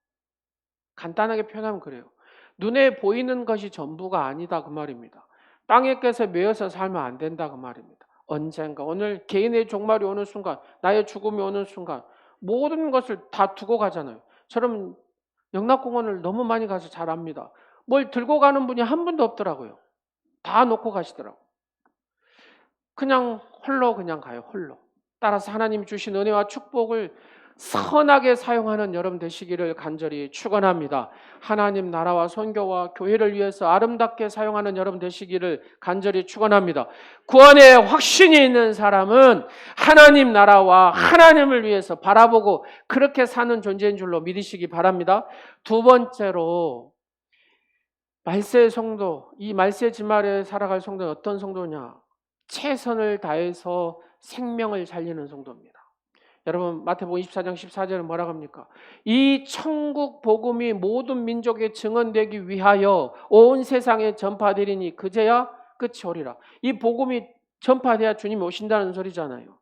A: 간단하게 표현하면 그래요. 눈에 보이는 것이 전부가 아니다 그 말입니다. 땅에 깨서 매여서 살면 안 된다 그 말입니다. 언젠가 오늘 개인의 종말이 오는 순간, 나의 죽음이 오는 순간 모든 것을 다 두고 가잖아요. 저는 영락공원을 너무 많이 가서 잘 압니다. 뭘 들고 가는 분이 한 분도 없더라고요. 다 놓고 가시더라고요. 그냥 홀로 그냥 가요. 홀로. 따라서 하나님 주신 은혜와 축복을 선하게 사용하는 여러분 되시기를 간절히 축원합니다. 하나님 나라와 선교와 교회를 위해서 아름답게 사용하는 여러분 되시기를 간절히 축원합니다. 구원의 확신이 있는 사람은 하나님 나라와 하나님을 위해서 바라보고 그렇게 사는 존재인 줄로 믿으시기 바랍니다. 두 번째로 말세의 성도, 이 말세 지말에 살아갈 성도는 어떤 성도냐? 최선을 다해서 생명을 살리는 성도입니다. 여러분 마태복음 24장 14절은 뭐라고 합니까? 이 천국 복음이 모든 민족에 증언되기 위하여 온 세상에 전파되리니 그제야 끝이 오리라. 이 복음이 전파돼야 주님이 오신다는 소리잖아요.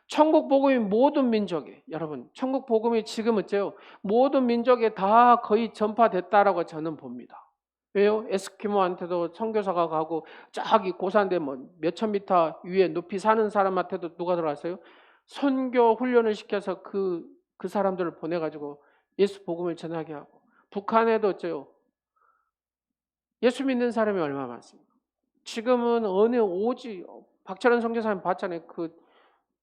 A: 천국 복음이 모든 민족에, 여러분 천국 복음이 지금 어째요? 모든 민족에 다 거의 전파됐다라고 저는 봅니다. 왜요? 에스키모한테도 선교사가 가고 저기 고산대 몇천 미터 위에 높이 사는 사람한테도 누가 들어왔어요? 선교 훈련을 시켜서 그 사람들을 보내가지고 예수 복음을 전하게 하고, 북한에도 어째요? 예수 믿는 사람이 얼마나 많습니까? 지금은 어느 오지 박철원 선교사님 봤잖아요. 그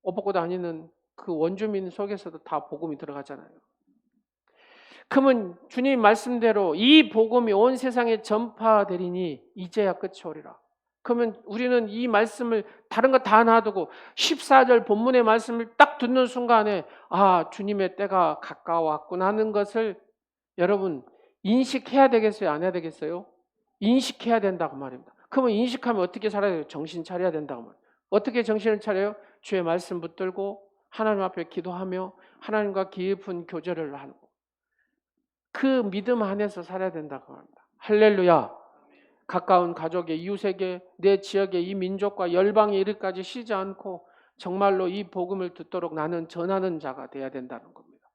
A: 옷 벗고 다니는 그 원주민 속에서도 다 복음이 들어가잖아요. 그러면 주님 말씀대로 이 복음이 온 세상에 전파되리니 이제야 끝이 오리라. 그러면 우리는 이 말씀을 다른 거 다 놔두고 14절 본문의 말씀을 딱 듣는 순간에 주님의 때가 가까웠구나 하는 것을 여러분 인식해야 되겠어요? 안 해야 되겠어요? 인식해야 된다고 말입니다. 그러면 인식하면 어떻게 살아야 돼요? 정신 차려야 된다고 말이에요. 어떻게 정신을 차려요? 주의 말씀 붙들고 하나님 앞에 기도하며 하나님과 깊은 교제를 하고 그 믿음 안에서 살아야 된다고 합니다. 할렐루야. 가까운 가족의 이웃에게 내 지역의 이 민족과 열방에 이르기까지 쉬지 않고 정말로 이 복음을 듣도록 나는 전하는 자가 돼야 된다는 겁니다.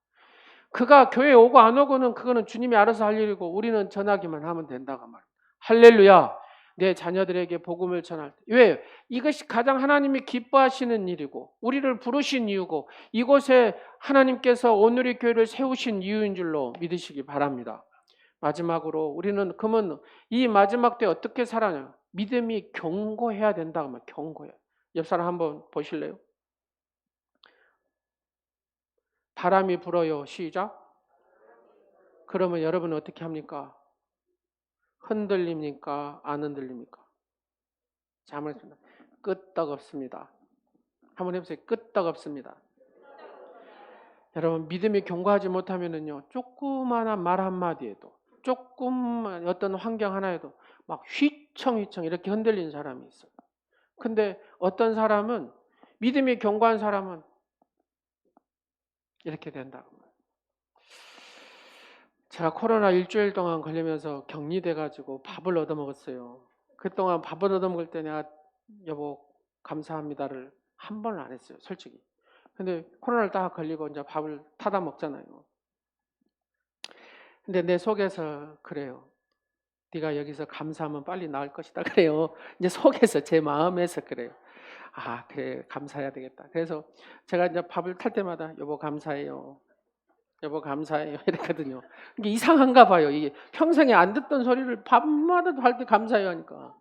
A: 그가 교회에 오고 안 오고는 그거는 주님이 알아서 할 일이고 우리는 전하기만 하면 된다고 말입니다. 할렐루야. 내 자녀들에게 복음을 전할 때. 왜? 이것이 가장 하나님이 기뻐하시는 일이고 우리를 부르신 이유고 이곳에 하나님께서 오늘의 교회를 세우신 이유인 줄로 믿으시기 바랍니다. 마지막으로 우리는 그러면 이 마지막 때 어떻게 살아냐? 믿음이 견고해야 된다고 하면 견고해. 옆 사람 한번 보실래요? 바람이 불어요. 시작. 그러면 여러분은 어떻게 합니까? 흔들립니까? 안 흔들립니까? 자, 한번 해보겠습니다. 끄떡없습니다. 한번 해보세요. 끄떡없습니다. 여러분, 믿음이 견고하지 못하면은요, 조그마한 말 한마디에도, 조금만 어떤 환경 하나에도 막 휘청휘청 이렇게 흔들리는 사람이 있어요. 근데 어떤 사람은, 믿음이 견고한 사람은 이렇게 된다고. 제가 코로나 일주일 동안 걸리면서 격리돼가지고 밥을 얻어먹었어요. 그동안 밥을 얻어먹을 때 내가 여보 감사합니다를 한 번을 안 했어요, 솔직히. 근데 코로나를 딱 걸리고 이제 밥을 타다 먹잖아요. 근데 내 속에서 그래요. 네가 여기서 감사하면 빨리 나을 것이다. 그래요. 이제 속에서 제 마음에서 그래요. 아, 그래 감사해야 되겠다. 그래서 제가 이제 밥을 탈 때마다 여보 감사해요. 여보 감사해요 이랬거든요. 이게 이상한가 봐요. 이게 평생에 안 듣던 소리를 밤마다 할 때 감사해요 하니까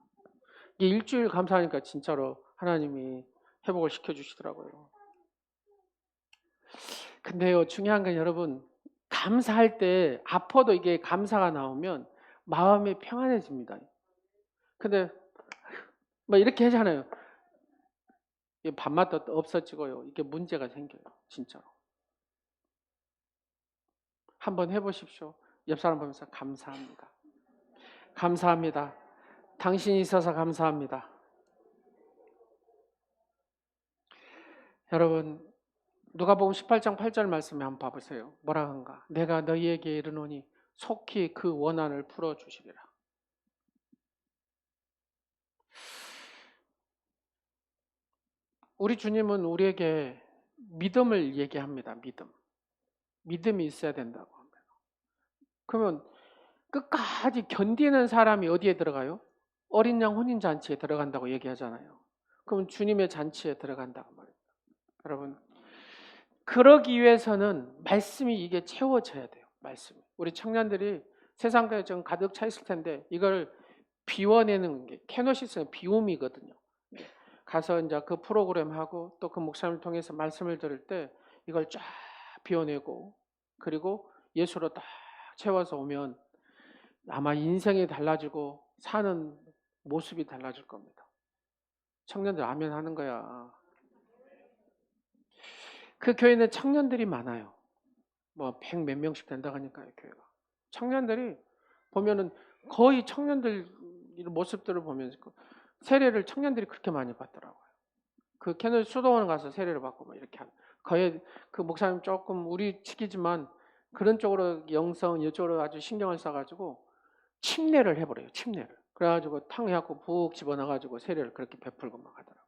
A: 이게 일주일 감사하니까 진짜로 하나님이 회복을 시켜주시더라고요. 근데요 중요한 건 여러분 감사할 때 아파도 이게 감사가 나오면 마음이 평안해집니다. 근데 뭐 이렇게 하잖아요. 밤마다 없어지고요. 이게 문제가 생겨요. 진짜로. 한번 해보십시오. 옆 사람 보면서 감사합니다. 감사합니다. 당신이 있어서 감사합니다. 여러분 누가복음 18장 8절 말씀에 한번 봐보세요. 뭐라 한가? 내가 너희에게 이르노니 속히 그 원한을 풀어주시리라. 우리 주님은 우리에게 믿음을 얘기합니다. 믿음이 있어야 된다고 합니다. 그러면 끝까지 견디는 사람이 어디에 들어가요? 어린 양 혼인 잔치에 들어간다고 얘기하잖아요. 그럼 주님의 잔치에 들어간다고 말입니다. 여러분 그러기 위해서는 말씀이 이게 채워져야 돼요. 말씀이. 우리 청년들이 세상에 좀 가득 차 있을 텐데 이걸 비워내는 게 케노시스는 비움이거든요. 가서 이제 그 프로그램 하고 또 그 목사님을 통해서 말씀을 들을 때 이걸 쫙 비워내고 그리고 예수로 딱 채워서 오면 아마 인생이 달라지고 사는 모습이 달라질 겁니다. 청년들 아멘 하는 거야. 그 교회는 청년들이 많아요. 뭐 100 몇 명씩 된다고 하니까요, 교회가. 청년들이 보면은 거의 청년들 모습들을 보면서 세례를 청년들이 그렇게 많이 받더라고요. 그 캐널 수도원 가서 세례를 받고 막 이렇게 하는. 거의 그 목사님 조금 우리 측이지만 그런 쪽으로 영성 이쪽으로 아주 신경을 써가지고 침례를 해버려요. 침례를. 그래가지고 탕 해갖고 푹 집어넣어가지고 세례를 그렇게 베풀고 막 하더라고요.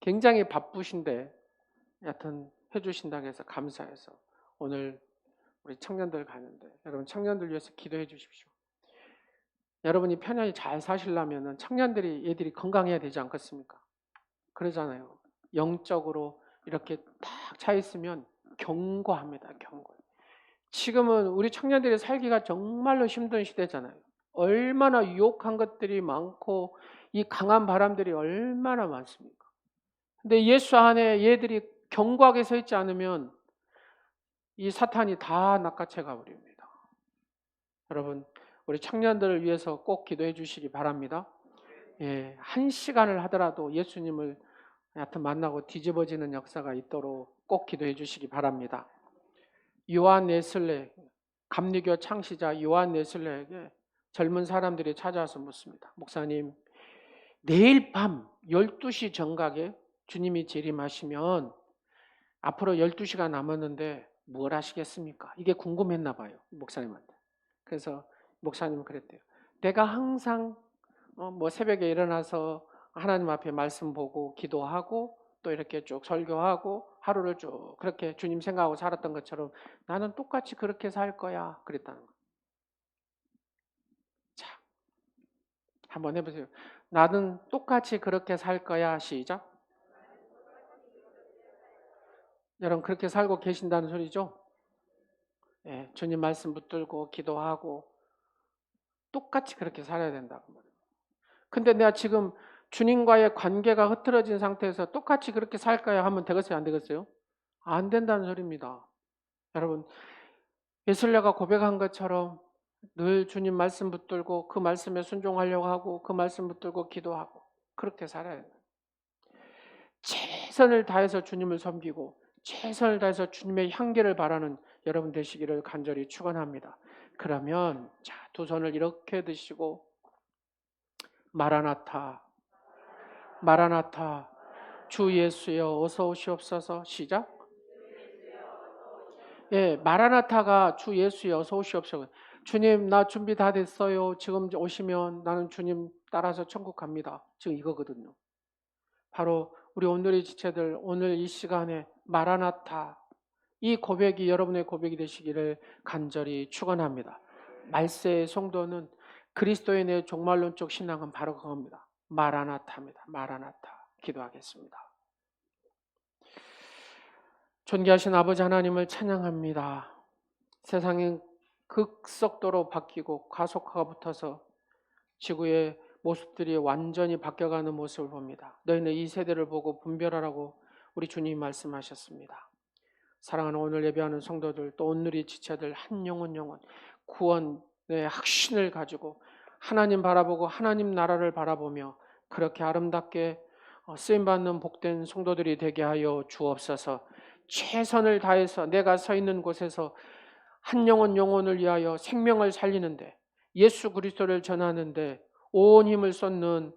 A: 굉장히 바쁘신데 여하튼 해주신다고 해서 감사해서 오늘 우리 청년들 가는데 여러분 청년들 위해서 기도해 주십시오. 여러분이 편안히 잘 사시려면 청년들이 얘들이 건강해야 되지 않겠습니까? 그러잖아요. 영적으로 이렇게 딱 차 있으면 견고합니다. 견고. 지금은 우리 청년들이 살기가 정말로 힘든 시대잖아요. 얼마나 유혹한 것들이 많고 이 강한 바람들이 얼마나 많습니까? 근데 예수 안에 얘들이 견고하게 서 있지 않으면 이 사탄이 다 낚아채 가버립니다. 여러분 우리 청년들을 위해서 꼭 기도해 주시기 바랍니다. 예, 1시간을 하더라도 예수님을 하여튼 만나고 뒤집어지는 역사가 있도록 꼭 기도해 주시기 바랍니다. 요한 웨슬레, 감리교 창시자 요한 웨슬레에게 젊은 사람들이 찾아와서 묻습니다. 목사님, 내일 밤 12시 정각에 주님이 재림하시면 앞으로 12시가 남았는데 뭘 하시겠습니까? 이게 궁금했나 봐요. 목사님한테. 그래서 목사님은 그랬대요. 내가 항상 뭐 새벽에 일어나서 하나님 앞에 말씀 보고 기도하고 또 이렇게 쭉 설교하고 하루를 쭉 그렇게 주님 생각하고 살았던 것처럼 나는 똑같이 그렇게 살 거야 그랬다는 거예요. 자, 한번 해보세요. 나는 똑같이 그렇게 살 거야. 시작. 여러분 그렇게 살고 계신다는 소리죠? 예, 주님 말씀 붙들고 기도하고 똑같이 그렇게 살아야 된다고 말이에요. 근데 내가 지금 주님과의 관계가 흐트러진 상태에서 똑같이 그렇게 살까요? 하면 되겠어요? 안 되겠어요? 안 된다는 소리입니다. 여러분, 예술가가 고백한 것처럼 늘 주님 말씀 붙들고 그 말씀에 순종하려고 하고 그 말씀 붙들고 기도하고 그렇게 살아야 돼요. 최선을 다해서 주님을 섬기고 최선을 다해서 주님의 향기를 바라는 여러분 되시기를 간절히 축원합니다. 그러면 자, 두 손을 이렇게 드시고 마라나타 마라나타 주 예수여 어서 오시옵소서. 시작. 예, 마라나타가 주 예수여 어서 오시옵소서. 주님 나 준비 다 됐어요. 지금 오시면 나는 주님 따라서 천국 갑니다. 지금 이거거든요. 바로 우리 오늘의 지체들 오늘 이 시간에 마라나타 이 고백이 여러분의 고백이 되시기를 간절히 축원합니다. 말세의 성도는 그리스도인의 종말론적 신앙은 바로 그겁니다. 마라나타입니다. 마라나타. 기도하겠습니다. 존귀하신 아버지 하나님을 찬양합니다. 세상이 급속도로 바뀌고 가속화가 붙어서 지구의 모습들이 완전히 바뀌어가는 모습을 봅니다. 너희는 이 세대를 보고 분별하라고 우리 주님이 말씀하셨습니다. 사랑하는 오늘 예배하는 성도들 또 오늘의 지체들 한 영혼 구원의 확신을 가지고 하나님 바라보고 하나님 나라를 바라보며 그렇게 아름답게 쓰임받는 복된 성도들이 되게 하여 주옵소서. 최선을 다해서 내가 서 있는 곳에서 한 영혼을 위하여 생명을 살리는데 예수 그리스도를 전하는데 온 힘을 쏟는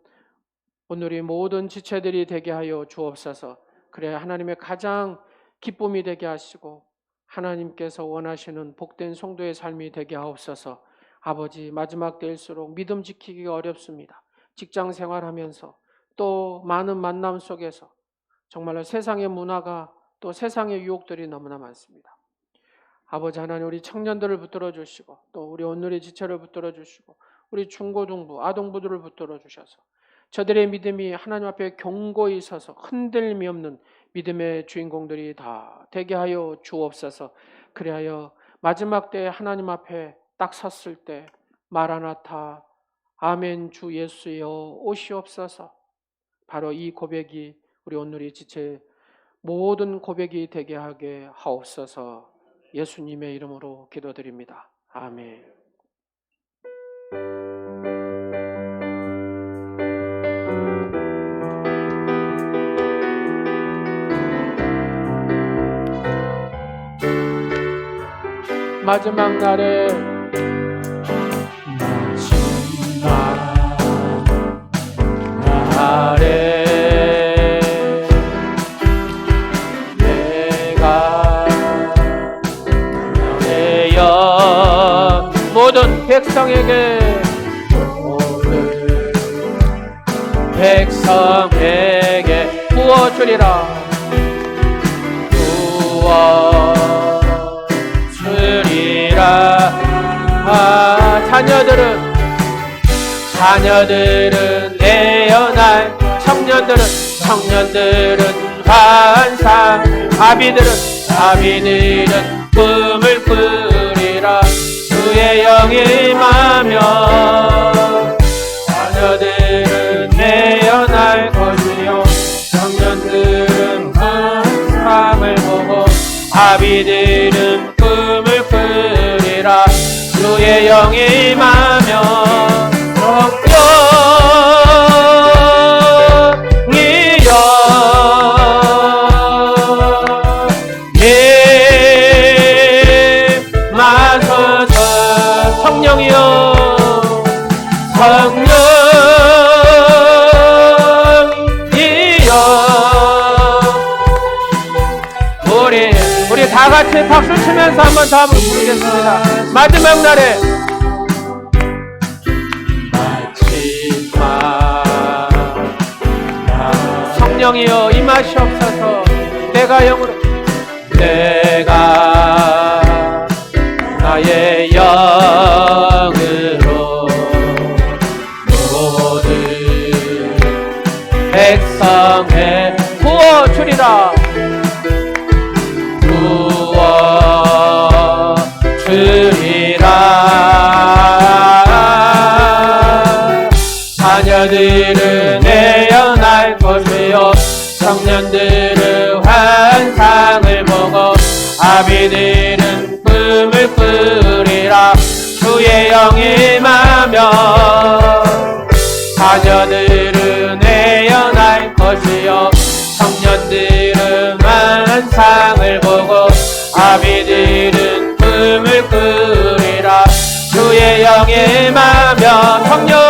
A: 오늘의 모든 지체들이 되게 하여 주옵소서. 그래야 하나님의 가장 기쁨이 되게 하시고 하나님께서 원하시는 복된 성도의 삶이 되게 하옵소서. 아버지 마지막 때일수록 믿음 지키기가 어렵습니다. 직장 생활하면서 또 많은 만남 속에서 정말로 세상의 문화가 또 세상의 유혹들이 너무나 많습니다. 아버지 하나님 우리 청년들을 붙들어 주시고 또 우리 오늘의 지체를 붙들어 주시고 우리 중고등부 아동부들을 붙들어 주셔서 저들의 믿음이 하나님 앞에 견고히 서서 흔들림이 없는 믿음의 주인공들이 다 되게 하여 주옵소서. 그리하여 마지막 때에 하나님 앞에 딱 섰을 때 마라나타 아멘 주 예수여 오시옵소서. 바로 이 고백이 우리 오늘의 지체 모든 고백이 되게 하게 하옵소서. 예수님의 이름으로 기도드립니다. 아멘. 마지막 날에 내가 모든 백성에게 부어주리라. 자녀들은 애연할 청년들은 환상 아비들은 꿈을 꾸리라. 주의 영이 임하며 자녀들은 애연할 것이요 청년들은 환상을 보고 아비들은 꿈을 꾸리라. 주의 영이 임하며 우리 다 같이 박수 치면서 한번 더 부르겠습니다. 마지막 날에 성령이여 임하시옵소서. 내가 나의 영으로 모든 백성에 부어주리라. 자녀들은 애연할 것이요 청년들은 환상을 보고 아비들은
B: 임하며 자녀들은 애연할 것이요 청년들은 만상을 보고 아비들은 꿈을 꾸리라. 주의 영에 임하며 성령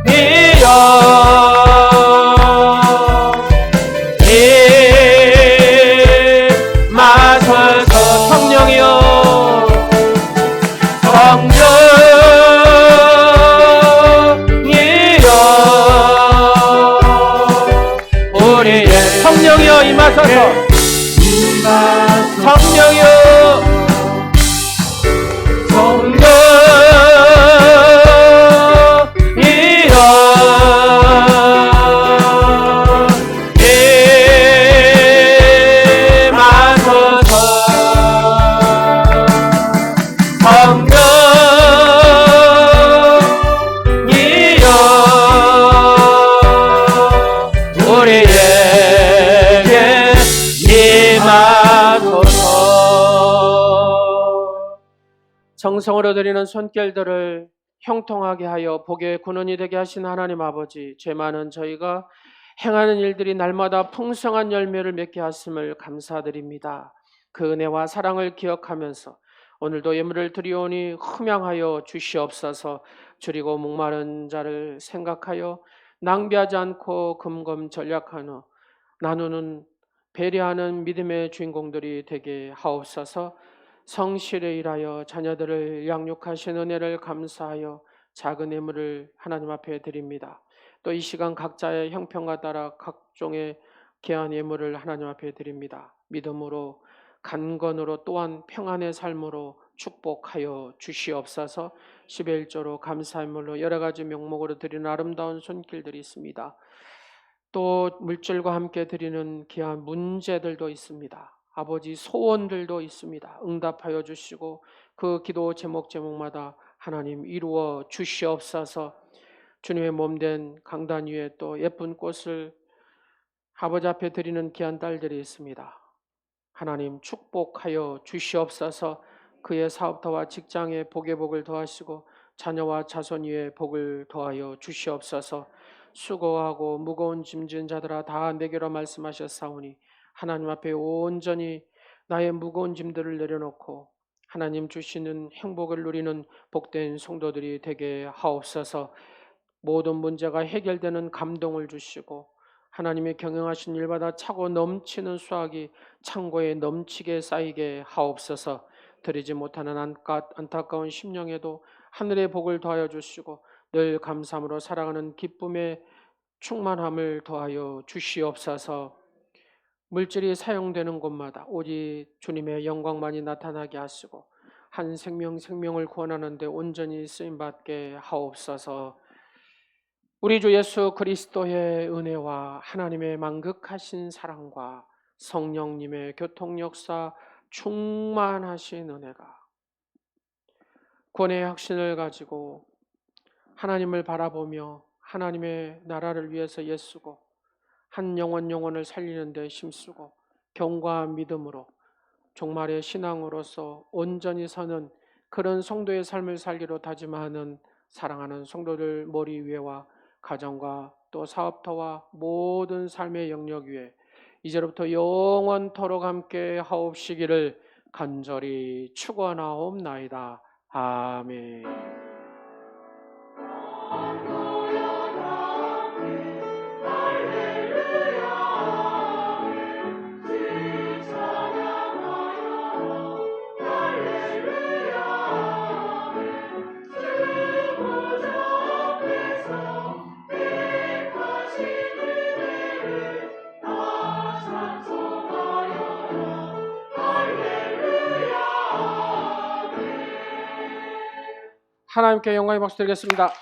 B: 이여 임하소서. 성령이여 성령이여 우리의 성령이여 임하소서. 성령이여
A: 정성으로 드리는 손길들을 형통하게 하여 복의 근원이 되게 하신 하나님 아버지, 죄 많은 저희가 행하는 일들이 날마다 풍성한 열매를 맺게 하심을 감사드립니다. 그 은혜와 사랑을 기억하면서 오늘도 예물을 드리오니 흠양하여 주시옵소서. 줄이고 목마른 자를 생각하여 낭비하지 않고 금검 전략하며 나누는 배려하는 믿음의 주인공들이 되게 하옵소서. 성실에 일하여 자녀들을 양육하신 은혜를 감사하여 작은 예물을 하나님 앞에 드립니다. 또 이 시간 각자의 형편과 따라 각종의 귀한 예물을 하나님 앞에 드립니다. 믿음으로 간건으로 또한 평안의 삶으로 축복하여 주시옵소서. 11조로 감사의물로 여러 가지 명목으로 드리는 아름다운 손길들이 있습니다. 또 물질과 함께 드리는 귀한 문제들도 있습니다. 아버지 소원들도 있습니다. 응답하여 주시고 그 기도 제목마다 하나님 이루어 주시옵소서. 주님의 몸된 강단 위에 또 예쁜 꽃을 아버지 앞에 드리는 귀한 딸들이 있습니다. 하나님 축복하여 주시옵소서. 그의 사업터와 직장에 복의 복을 더하시고 자녀와 자손 위에 복을 더하여 주시옵소서. 수고하고 무거운 짐진 자들아 다 내게로 말씀하셨사오니 하나님 앞에 온전히 나의 무거운 짐들을 내려놓고 하나님 주시는 행복을 누리는 복된 성도들이 되게 하옵소서. 모든 문제가 해결되는 감동을 주시고 하나님의 경영하신 일마다 차고 넘치는 수확이 창고에 넘치게 쌓이게 하옵소서. 드리지 못하는 안타까운 심령에도 하늘의 복을 더하여 주시고 늘 감사함으로 살아가는 기쁨의 충만함을 더하여 주시옵소서. 물질이 사용되는 곳마다 오직 주님의 영광만이 나타나게 하시고 한 생명을 구원하는 데 온전히 쓰임받게 하옵소서. 우리 주 예수 그리스도의 은혜와 하나님의 만극하신 사랑과 성령님의 교통역사 충만하신 은혜가 구원의 확신을 가지고 하나님을 바라보며 하나님의 나라를 위해서 애쓰고 한 영혼을 살리는 데 힘쓰고 경과 믿음으로 종말의 신앙으로서 온전히 서는 그런 성도의 삶을 살기로 다짐하는 사랑하는 성도들 머리 위에와 가정과 또 사업터와 모든 삶의 영역 위에 이제로부터 영원토록 함께 하옵시기를 간절히 축원하옵나이다. 아멘. 하나님께 영광의 박수 드리겠습니다.